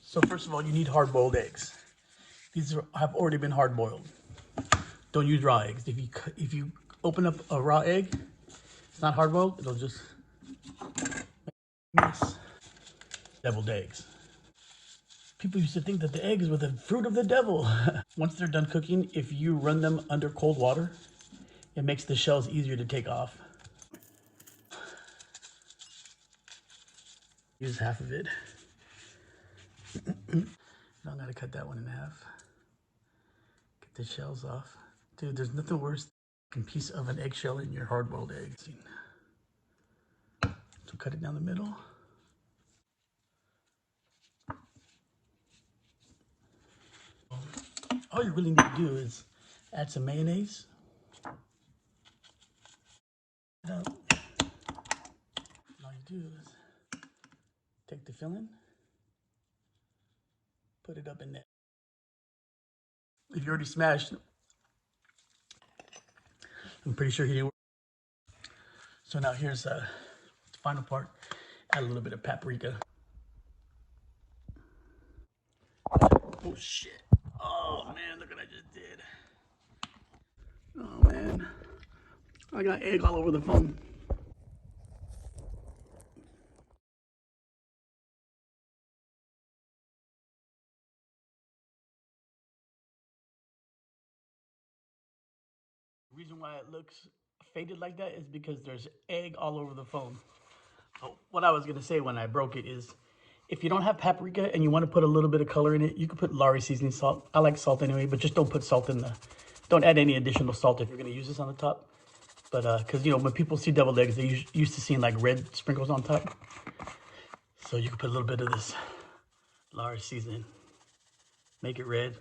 So first of all, you need hard-boiled eggs. Have already been hard-boiled. Don't use raw eggs. If you open up a raw egg, it's not hard-boiled. It'll just miss deviled eggs. People used to think that the eggs were the fruit of the devil. Once they're done cooking, if you run them under cold water, it makes the shells easier to take off. Use half of it. Now I'm gonna cut that one in half. Get the shells off. Dude, there's nothing worse than a piece of an eggshell in your hard-boiled egg. So cut it down the middle. All you really need to do is add some mayonnaise. And all you do is take the filling, put it up in there. If you already smashed, I'm pretty sure he didn't work. So now here's the final part. Add a little bit of paprika. Oh shit. Oh man, look what I just did. Oh man. I got egg all over the phone. The reason why it looks faded like that is because there's egg all over the phone. Oh, what I was gonna say when I broke it is, if you don't have paprika and you want to put a little bit of color in it, you can put Lawry seasoning salt. I like salt anyway, but just don't put salt in don't add any additional salt if you're gonna use this on the top. But because you know, when people see deviled eggs, they used to seeing like red sprinkles on top. So you can put a little bit of this Lawry seasoning, make it red.